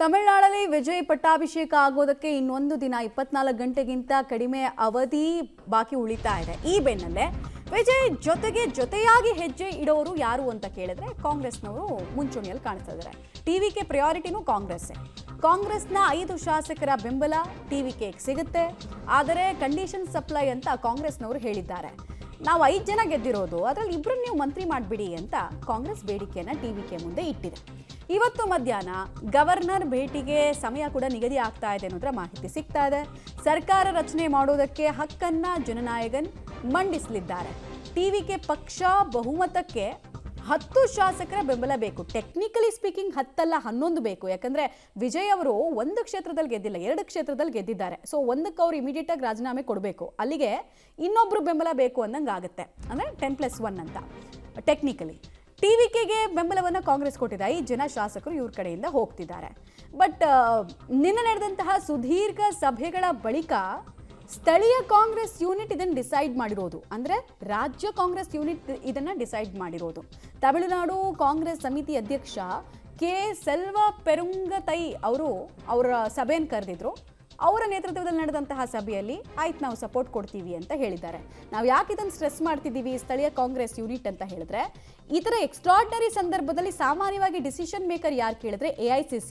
ತಮಿಳುನಾಡಲ್ಲಿ ವಿಜಯ್ ಪಟ್ಟಾಭಿಷೇಕ ಆಗೋದಕ್ಕೆ ಇನ್ನೊಂದು ದಿನ 24 ಗಂಟೆಗಿಂತ ಕಡಿಮೆ ಅವಧಿ ಬಾಕಿ ಉಳಿತಾ ಇದೆ. ಈ ಬೆನ್ನಲ್ಲೇ ವಿಜಯ್ ಜೊತೆಯಾಗಿ ಹೆಜ್ಜೆ ಇಡೋರು ಯಾರು ಅಂತ ಕೇಳಿದ್ರೆ ಕಾಂಗ್ರೆಸ್ನವರು ಮುಂಚೂಣಿಯಲ್ಲಿ ಕಾಣಿಸ್ತಾ ಇದ್ದಾರೆ. ಟಿವಿಕೆ ಪ್ರಯಾರಿಟಿನೂ ಕಾಂಗ್ರೆಸ್ನ 5 ಶಾಸಕರ ಬೆಂಬಲ ಟಿವಿಕೆಗೆ ಸಿಗುತ್ತೆ. ಆದರೆ ಕಂಡೀಷನ್ ಸಪ್ಲೈ ಅಂತ ಕಾಂಗ್ರೆಸ್ನವರು ಹೇಳಿದ್ದಾರೆ. ನಾವು 5 ಜನ ಗೆದ್ದಿರೋದು, ಅದರಲ್ಲಿ 2 ನೀವು ಮಂತ್ರಿ ಮಾಡಿಬಿಡಿ ಅಂತ ಕಾಂಗ್ರೆಸ್ ಬೇಡಿಕೆಯನ್ನು ಟಿವಿಕೆ ಮುಂದೆ ಇಟ್ಟಿದೆ. ಇವತ್ತು ಮಧ್ಯಾಹ್ನ ಗವರ್ನರ್ ಭೇಟಿಗೆ ಸಮಯ ಕೂಡ ನಿಗದಿ ಆಗ್ತಾ ಇದೆ ಅನ್ನೋದರ ಮಾಹಿತಿ ಸಿಗ್ತಾ ಇದೆ. ಸರ್ಕಾರ ರಚನೆ ಮಾಡೋದಕ್ಕೆ ಹಕ್ಕನ್ನ ಜನನಾಯಕನ್ ಮಂಡಿಸಲಿದ್ದಾರೆ. ಟಿವಿಕೆ ಪಕ್ಷ ಬಹುಮತಕ್ಕೆ 10 ಶಾಸಕರ ಬೆಂಬಲ ಬೇಕು. ಟೆಕ್ನಿಕಲಿ ಸ್ಪೀಕಿಂಗ್ 10 ಅಲ್ಲ 11 ಬೇಕು. ಯಾಕಂದ್ರೆ ವಿಜಯ್ ಅವರು 1 ಕ್ಷೇತ್ರದಲ್ಲಿ ಗೆದ್ದಿಲ್ಲ, 2 ಕ್ಷೇತ್ರದಲ್ಲಿ ಗೆದ್ದಿದ್ದಾರೆ. ಸೊ 1ಕ್ಕೆ ಅವರು ಇಮಿಡಿಯೇಟ್ ಆಗಿ ರಾಜೀನಾಮೆ ಕೊಡಬೇಕು. ಅಲ್ಲಿಗೆ ಇನ್ನೊಬ್ರು ಬೆಂಬಲ ಬೇಕು ಅಂದಂಗೆ ಆಗುತ್ತೆ. ಅಂದ್ರೆ 10+1 ಅಂತ ಟೆಕ್ನಿಕಲಿ. ಟಿವಿಕೆಗೆ ಬೆಂಬಲವನ್ನು ಕಾಂಗ್ರೆಸ್ ಕೊಟ್ಟಿದೆ. 5 ಜನ ಶಾಸಕರು ಇವ್ರ ಕಡೆಯಿಂದ ಹೋಗ್ತಿದ್ದಾರೆ. ಬಟ್ ನಿನ್ನೆ ನಡೆದಂತಹ ಸುದೀರ್ಘ ಸಭೆಗಳ ಬಳಿಕ ಸ್ಥಳೀಯ ಕಾಂಗ್ರೆಸ್ ಯೂನಿಟ್ ಇದನ್ನು ಡಿಸೈಡ್ ಮಾಡಿರೋದು. ಅಂದರೆ ರಾಜ್ಯ ಕಾಂಗ್ರೆಸ್ ಯೂನಿಟ್ ಇದನ್ನು ಡಿಸೈಡ್ ಮಾಡಿರೋದು. ತಮಿಳುನಾಡು ಕಾಂಗ್ರೆಸ್ ಸಮಿತಿ ಅಧ್ಯಕ್ಷ ಕೆ ಸೆಲ್ವ ಪೆರುಂಗತೈ ಅವರ ಸಭೆಯನ್ನು ಕರೆದಿದ್ರು. ಅವರ ನೇತೃತ್ವದಲ್ಲಿ ನಡೆದಂತಹ ಸಭೆಯಲ್ಲಿ ಆಯ್ತು ನಾವು ಸಪೋರ್ಟ್ ಕೊಡ್ತೀವಿ ಅಂತ ಹೇಳಿದ್ದಾರೆ. ನಾವು ಯಾಕೆ ಇದನ್ನು ಸ್ಟ್ರೆಸ್ ಮಾಡ್ತಿದ್ದೀವಿ ಸ್ಥಳೀಯ ಕಾಂಗ್ರೆಸ್ ಯೂನಿಟ್ ಅಂತ ಹೇಳಿದ್ರೆ, ಈ ಥರ ಎಕ್ಸ್ಟ್ರಾರ್ಡಿನರಿ ಸಂದರ್ಭದಲ್ಲಿ ಸಾಮಾನ್ಯವಾಗಿ ಡಿಸಿಷನ್ ಮೇಕರ್ ಯಾರು ಕೇಳಿದ್ರೆ AICC.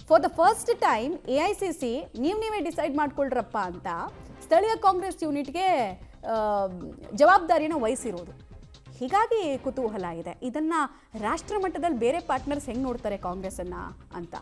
For the first time AICC ನೀವೇ ಡಿಸೈಡ್ ಮಾಡ್ಕೊಳ್ರಪ್ಪ ಅಂತ ಸ್ಥಳೀಯ ಕಾಂಗ್ರೆಸ್ ಯೂನಿಟ್ಗೆ ಜವಾಬ್ದಾರಿಯನ್ನು ವಹಿಸಿರೋದು. ಹೀಗಾಗಿ ಕುತೂಹಲ ಇದೆ, ಇದನ್ನು ರಾಷ್ಟ್ರ ಮಟ್ಟದಲ್ಲಿ ಬೇರೆ ಪಾರ್ಟ್ನರ್ಸ್ ಹೆಂಗೆ ನೋಡ್ತಾರೆ ಕಾಂಗ್ರೆಸ್ಸನ್ನು ಅಂತ.